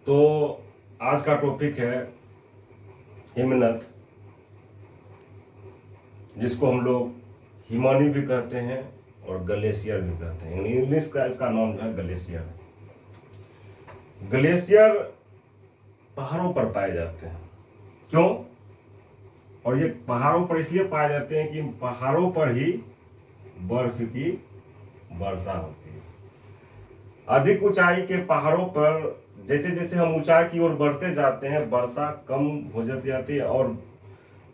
तो आज का टॉपिक है हिमनद, जिसको हम लोग हिमानी भी कहते हैं और ग्लेशियर भी कहते हैं। इंग्लिश का इसका नाम जो है ग्लेशियर। ग्लेशियर पहाड़ों पर पाए जाते हैं। क्यों? और ये पहाड़ों पर इसलिए पाए जाते हैं कि पहाड़ों पर ही बर्फ की वर्षा होती है। अधिक ऊंचाई के पहाड़ों पर जैसे जैसे हम ऊंचाई की ओर बढ़ते जाते हैं, वर्षा कम हो जाती है और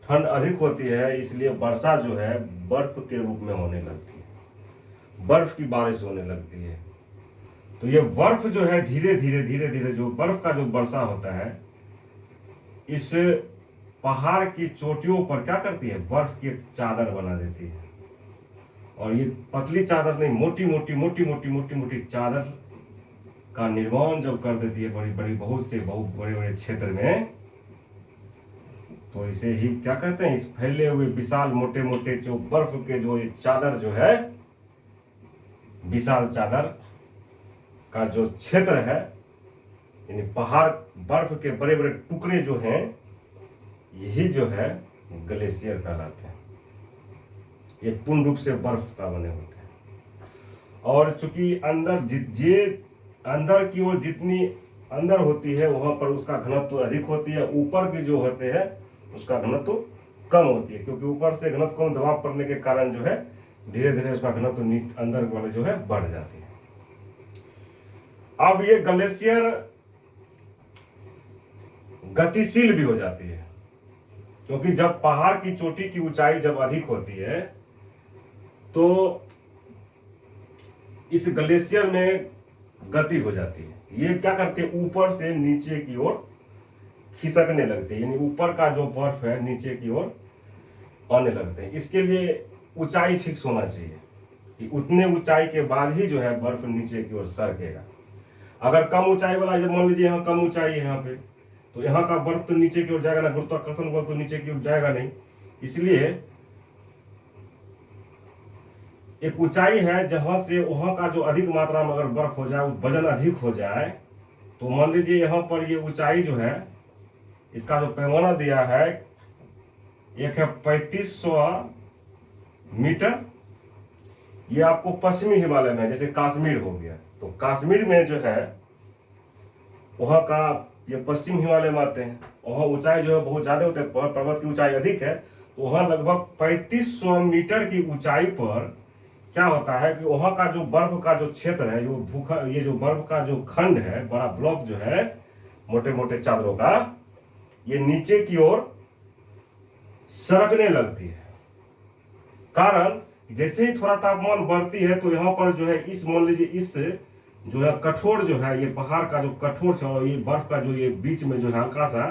ठंड अधिक होती है। इसलिए वर्षा जो है बर्फ के रूप में होने लगती है, बर्फ की बारिश होने लगती है। तो ये बर्फ जो है धीरे धीरे जो बर्फ का जो वर्षा होता है, इस पहाड़ की चोटियों पर क्या करती है, बर्फ की एक चादर बना देती है। और ये पतली चादर नहीं, मोटी चादर का निर्माण जब कर देती है बहुत बड़े क्षेत्र में, तो इसे ही क्या कहते हैं, इस फैले हुए विशाल मोटे जो बर्फ के जो चादर जो है, विशाल चादर का जो क्षेत्र है, यानी पहाड़ बर्फ के बड़े टुकड़े जो हैं, यही जो है ग्लेशियर कहलाते हैं। ये पूर्ण रूप से बर्फ का बने होते हैं। और चूंकि अंदर की ओर जितनी अंदर होती है वहां पर उसका घनत्व अधिक होती है, ऊपर की जो होते हैं उसका घनत्व कम होती है, क्योंकि ऊपर से घनत्व कम दबाव पड़ने के कारण जो है धीरे धीरे उसका घनत्व अंदर वाले जो है बढ़ जाती है। अब ये ग्लेशियर गतिशील भी हो जाती है, क्योंकि जब पहाड़ की चोटी की ऊंचाई जब अधिक होती है तो इस ग्लेशियर में गति हो जाती है। ये क्या करते हैं, ऊपर से नीचे की ओर खिसकने लगते हैं, यानी ऊपर का जो बर्फ है नीचे की ओर आने लगते हैं। इसके लिए ऊंचाई फिक्स होना चाहिए कि उतने ऊंचाई के बाद ही जो है बर्फ नीचे की ओर सरकेगा। अगर कम ऊंचाई वाला, जब मान लीजिए यहाँ कम ऊंचाई है यहाँ पे, तो यहाँ का बर्फ तो नीचे की ओर जाएगा ना, गुरुत्वाकर्षण बल तो नीचे की ओर जाएगा नहीं। इसलिए एक ऊंचाई है जहां से वहां का जो अधिक मात्रा में अगर बर्फ हो जाए, वजन अधिक हो जाए, तो मान लीजिए यहाँ पर ये ऊंचाई जो है, इसका जो पैमाना दिया है, एक है 3500 मीटर। ये आपको पश्चिमी हिमालय में, जैसे कश्मीर हो गया, तो कश्मीर में जो है वहां का, ये पश्चिम हिमालय में आते हैं, वहां ऊंचाई जो है बहुत ज्यादा होती है, पर्वत की ऊंचाई अधिक है। तो वहां लगभग 3500 मीटर की ऊंचाई पर क्या होता है कि वहां का जो बर्फ का जो क्षेत्र है, ये जो बर्फ का जो खंड है, बड़ा ब्लॉक जो है मोटे चादरों का, ये नीचे की ओर सरकने लगती है। कारण जैसे ही थोड़ा तापमान बढ़ती है तो यहाँ पर जो है, इस मान लीजिए इस जो है कठोर जो है, ये पहाड़ का जो कठोर है और ये बर्फ का जो ये बीच में जो है हल्का सा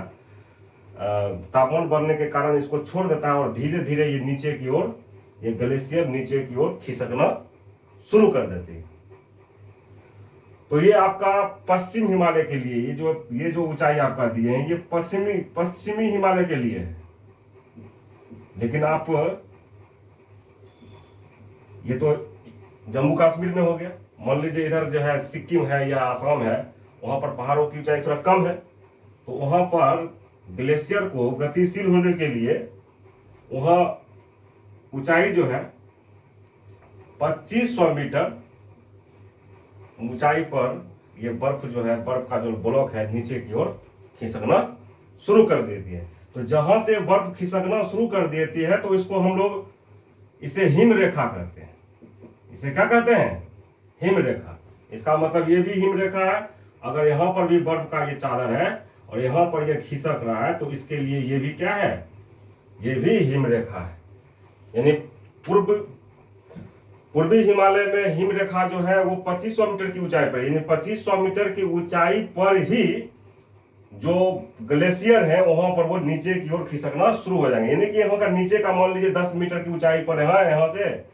तापमान बढ़ने के कारण इसको छोड़ देता है और धीरे धीरे ये नीचे की ओर, ये ग्लेशियर नीचे की ओर खिसकना शुरू कर देती है। तो ये आपका पश्चिम हिमालय के लिए, ये जो ऊंचाई आपका दिए हैं, ये पश्चिमी हिमालय के लिए है। लेकिन आप, ये तो जम्मू कश्मीर में हो गया। मान लीजिए इधर जो है सिक्किम है या आसाम है, वहां पर पहाड़ों की ऊंचाई थोड़ा कम है, तो वहां पर ग्लेशियर को गतिशील होने के लिए वहां ऊंचाई जो है 2500 मीटर ऊंचाई पर ये बर्फ जो है, बर्फ का जो ब्लॉक है नीचे की ओर खिसकना शुरू कर देती है। तो जहां से बर्फ खिसकना शुरू कर देती है तो इसको हम लोग इसे हिम रेखा कहते हैं। इसे क्या कहते हैं, हिम रेखा। इसका मतलब ये भी हिम रेखा है। अगर यहाँ पर भी बर्फ का ये चादर है और यहाँ पर ये खिसक रहा है, तो इसके लिए ये भी क्या है, ये भी हिम रेखा है। यानी पूर्वी हिमालय में हिम रेखा जो है वो 2500 मीटर की ऊंचाई पर, यानी 2500 मीटर की ऊंचाई पर ही जो ग्लेशियर है वहां पर वो नीचे की ओर खिसकना शुरू हो जाएंगे। यानी कि यहाँ का नीचे का मान लीजिए 10 मीटर की ऊंचाई पर है, यहाँ से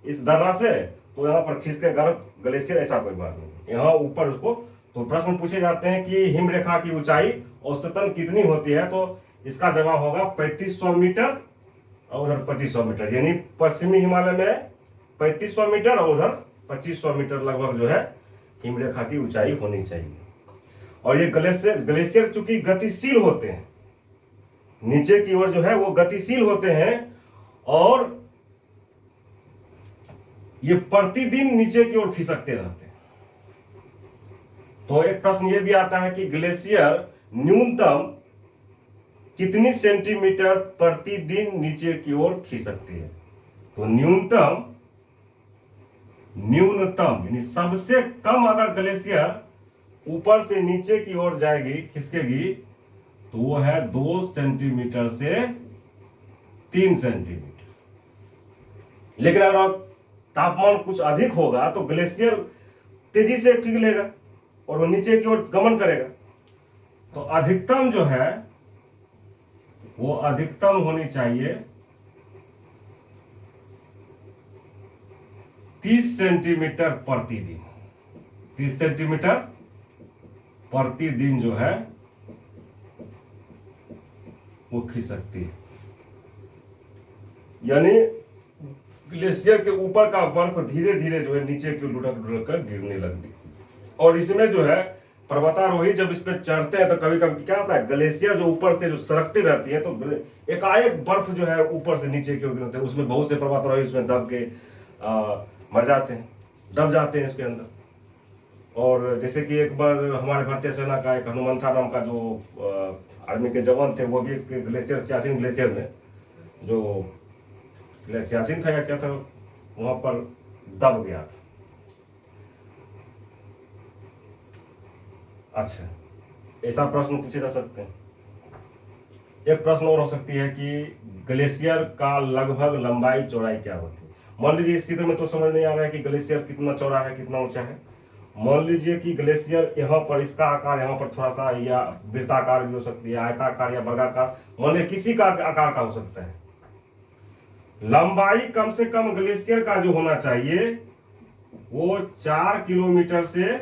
इस दर्रा से, तो यहाँ पर खिसकेगा ग्लेशियर, ऐसा कोई बात नहीं। यहाँ ऊपर उसको, तो प्रश्न पूछे जाते हैं कि हिम रेखा की ऊंचाई औसतन कितनी होती है, तो इसका जवाब होगा 3500 मीटर और उधर 2500 मीटर। यानी पश्चिमी हिमालय में 3500 मीटर और उधर 2500 मीटर लगभग जो है हिम रेखा की ऊंचाई होनी चाहिए। और ये ग्लेशियर ग्लेशियर चूंकि गतिशील होते हैं, नीचे की ओर जो है वो गतिशील होते हैं, और ये प्रतिदिन नीचे की ओर खिसकते रहते हैं। तो एक प्रश्न ये भी आता है कि ग्लेशियर न्यूनतम कितनी सेंटीमीटर प्रतिदिन नीचे की ओर खिसकती है। तो न्यूनतम यानी सबसे कम अगर ग्लेशियर ऊपर से नीचे की ओर जाएगी, खिसकेगी, तो वो है 2 सेंटीमीटर से 3 सेंटीमीटर। लेकिन अगर तापमान कुछ अधिक होगा तो ग्लेशियर तेजी से पिघलेगा और वो नीचे की ओर गमन करेगा। तो अधिकतम जो है वो अधिकतम होनी चाहिए 30 सेंटीमीटर प्रतिदिन। 30 सेंटीमीटर प्रतिदिन जो है वो खिसकती है। यानी ग्लेशियर के ऊपर का बर्फ धीरे धीरे जो है नीचे की लुढ़क लुढ़क कर गिरने लगती है। और इसमें जो है पर्वतारोही जब इस पे चढ़ते हैं तो कभी कभी क्या होता है, ग्लेशियर जो ऊपर से जो सरकती रहती है तो एकाएक बर्फ जो है ऊपर से नीचे की ओर गिरते हैं। उसमें बहुत से पर्वतारोही उसमें दब के मर जाते हैं, दब जाते हैं इसके अंदर। और जैसे कि एक बार हमारे भारतीय सेना का एक हनुमंथा नाम का जो आर्मी के जवान थे, वो भी एक ग्लेशियर, सियाचिन ग्लेशियर में, जो सियाचिन था या क्या था, वहां पर दब गया था। अच्छा, ऐसा प्रश्न पूछे जा सकते हैं। एक प्रश्न और हो सकती है कि ग्लेशियर का लगभग लंबाई चौड़ाई क्या होती है। मान लीजिए इस चित्र में तो समझ नहीं आ रहा है कि ग्लेशियर कितना चौड़ा है, कितना ऊंचा है। मान लीजिए कि ग्लेशियर यहाँ पर, इसका आकार यहाँ पर थोड़ा सा, या वृत्ताकार भी हो सकती है, आयताकार या वर्गाकार, मान लीजिए किसी का आकार का हो सकता है। लंबाई कम से कम ग्लेशियर का जो होना चाहिए वो 4 किलोमीटर से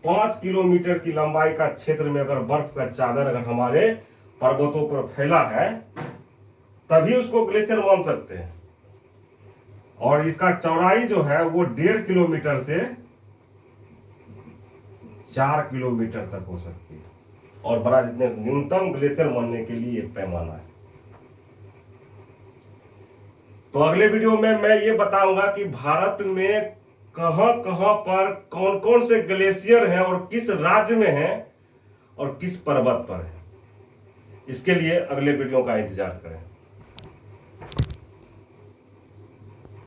5 किलोमीटर की लंबाई का क्षेत्र में अगर बर्फ का चादर अगर हमारे पर्वतों पर फैला है तभी उसको ग्लेशियर मान सकते हैं। और इसका चौड़ाई जो है वो 1.5 किलोमीटर से 4 किलोमीटर तक हो सकती है। और बड़ा जितने न्यूनतम ग्लेशियर मानने के लिए एक पैमाना है। तो अगले वीडियो में मैं ये बताऊंगा कि भारत में कहां कहां पर कौन कौन से ग्लेशियर हैं और किस राज्य में हैं और किस पर्वत पर है। इसके लिए अगले वीडियो का इंतजार करें।